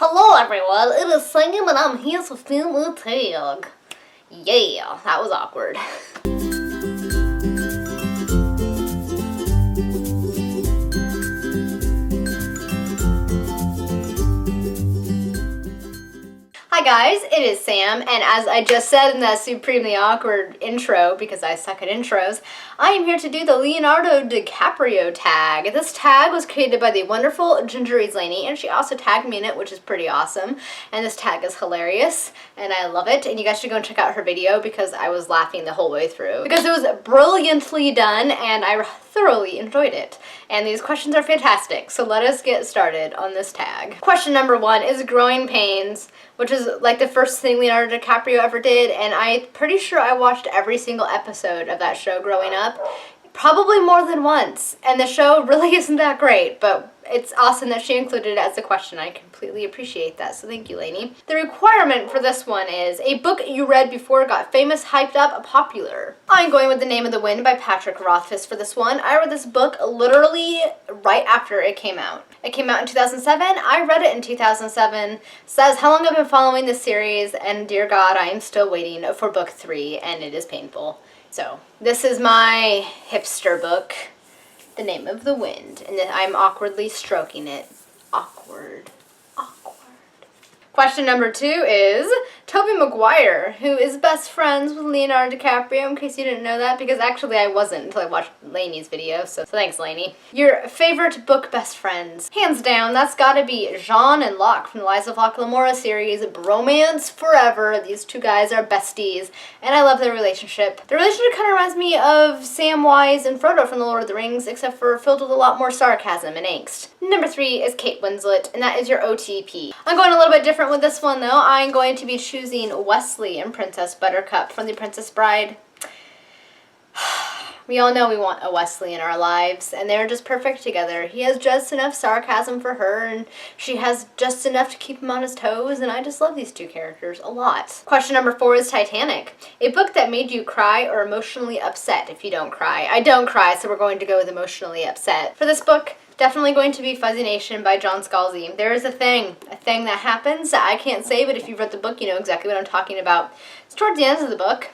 Hello everyone, it is Sam and I'm here to film a tag. Yeah, that was awkward. Hi guys, it is Sam, and as I just said in that supremely awkward intro, because I suck at intros, I am here to do the Leonardo DeCaprio tag. This tag was created by the wonderful Ginger Laney, and she also tagged me in it, which is pretty awesome. And this tag is hilarious, and I love it, and you guys should go and check out her video because I was laughing the whole way through. Because it was brilliantly done, and I thoroughly enjoyed it. And these questions are fantastic, so let us get started on this tag. Question number 1 is growing pains, which is like the first thing Leonardo DiCaprio ever did, and I'm pretty sure I watched every single episode of that show growing up. Probably more than once, and the show really isn't that great, but it's awesome that she included it as a question. I completely appreciate that, so thank you, Lainey. The requirement for this one is a book you read before it got famous, hyped up, popular. I'm going with The Name of the Wind by Patrick Rothfuss for this one. I read this book literally right after it came out. It came out in 2007. I read it in 2007. Says how long I've been following this series, and dear God, I am still waiting for book 3, and it is painful. So, this is my hipster book, The Name of the Wind, and I'm awkwardly stroking it. Awkward. Question number 2 is Tobey Maguire, who is best friends with Leonardo DiCaprio, in case you didn't know that, because actually I wasn't until I watched Lainey's video, so thanks, Lainey. Your favorite book best friends? Hands down, that's gotta be Jean and Locke from the Lies of Locke Lamora series, Bromance Forever. These two guys are besties, and I love their relationship. The relationship kind of reminds me of Samwise and Frodo from The Lord of the Rings, except for filled with a lot more sarcasm and angst. Number 3 is Kate Winslet, and that is your OTP. I'm going a little bit different with this one, though. I'm going to be choosing Wesley and Princess Buttercup from The Princess Bride. We all know we want a Wesley in our lives, and they're just perfect together. He has just enough sarcasm for her, and she has just enough to keep him on his toes, and I just love these two characters a lot. Question number 4 is Titanic. A book that made you cry or emotionally upset. If you don't cry. I don't cry, so we're going to go with emotionally upset. For this book, definitely going to be Fuzzy Nation by John Scalzi. There is a thing that happens that I can't say, but if you've read the book, you know exactly what I'm talking about. It's towards the end of the book.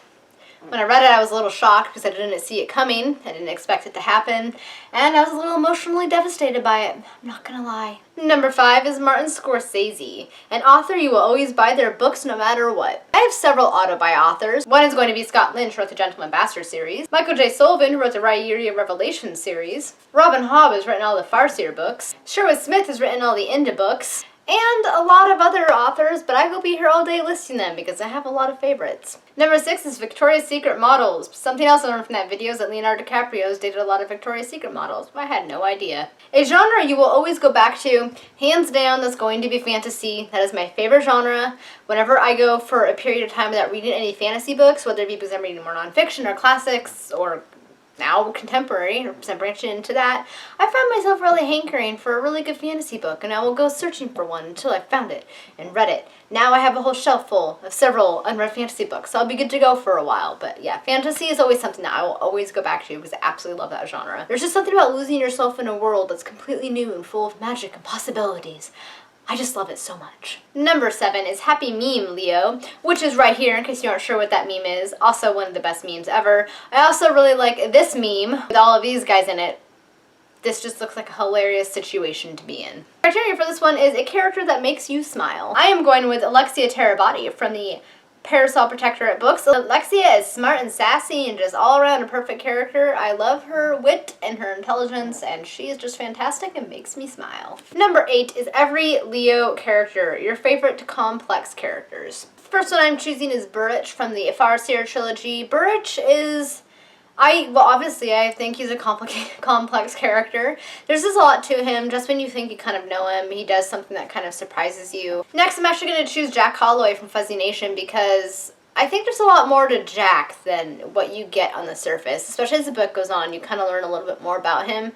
When I read it, I was a little shocked because I didn't see it coming. I didn't expect it to happen, and I was a little emotionally devastated by it. I'm not gonna lie. Number 5 is Martin Scorsese, an author you will always buy their books no matter what. I have several auto-buy authors. One is going to be Scott Lynch, who wrote the Gentleman Bastard series. Michael J. Sullivan, who wrote the Rhaenyra Revelation series. Robin Hobb has written all the Farseer books. Sherwood Smith has written all the Enda books. And a lot of other authors, but I will be here all day listing them because I have a lot of favorites. Number 6 is Victoria's Secret models. Something else I learned from that video is that Leonardo DiCaprio's dated a lot of Victoria's Secret models. I had no idea. A genre you will always go back to, hands down, that's going to be fantasy. That is my favorite genre. Whenever I go for a period of time without reading any fantasy books, whether it be because I'm reading more nonfiction or classics or now contemporary, or I'm branching into that, I find myself really hankering for a really good fantasy book, and I will go searching for one until I found it and read it. Now I have a whole shelf full of several unread fantasy books, so I'll be good to go for a while. But yeah, fantasy is always something that I will always go back to because I absolutely love that genre. There's just something about losing yourself in a world that's completely new and full of magic and possibilities. I just love it so much. Number 7 is Happy Meme Leo, which is right here in case you aren't sure what that meme is. Also one of the best memes ever. I also really like this meme with all of these guys in it. This just looks like a hilarious situation to be in. Criteria for this one is a character that makes you smile. I am going with Alexia Terabati from the Parasol Protectorate books. Alexia is smart and sassy and just all around a perfect character. I love her wit and her intelligence, and she is just fantastic and makes me smile. Number 8 is every Leo character, your favorite complex characters. First one I'm choosing is Burrich from the Farseer trilogy. Burrich is obviously I think he's a complex character. There's just a lot to him. Just when you think you kind of know him, he does something that kind of surprises you. Next, I'm actually going to choose Jack Holloway from Fuzzy Nation because I think there's a lot more to Jack than what you get on the surface. Especially as the book goes on, you kind of learn a little bit more about him.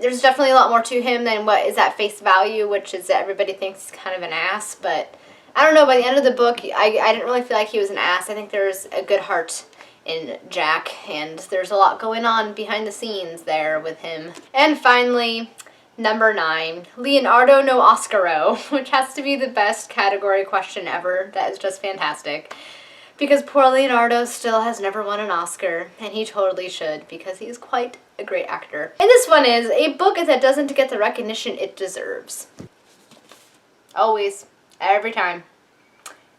There's definitely a lot more to him than what is at face value, which is that everybody thinks he's kind of an ass, but I don't know, by the end of the book, I didn't really feel like he was an ass. I think there's a good heart in Jack, and there's a lot going on behind the scenes there with him. And finally, Number 9, Leonardo no Oscaro, which has to be the best category question ever. That is just fantastic. Because poor Leonardo still has never won an Oscar, and he totally should, because he is quite a great actor. And this one is a book that doesn't get the recognition it deserves. Always. Every time.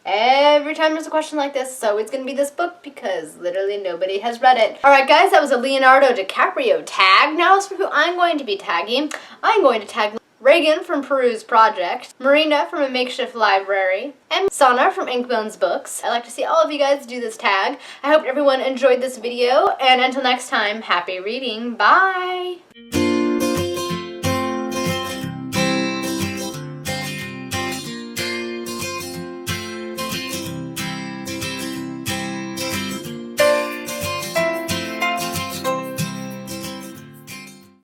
Every time there's a question like this, so it's going to be this book because literally nobody has read it. Alright guys, that was a Leonardo DiCaprio tag. Now as for who I'm going to be tagging, I'm going to tag Reagan from Peru's Project, Marina from A Makeshift Library, and Sana from Inkbone's Books. I'd like to see all of you guys do this tag. I hope everyone enjoyed this video, and until next time, happy reading. Bye!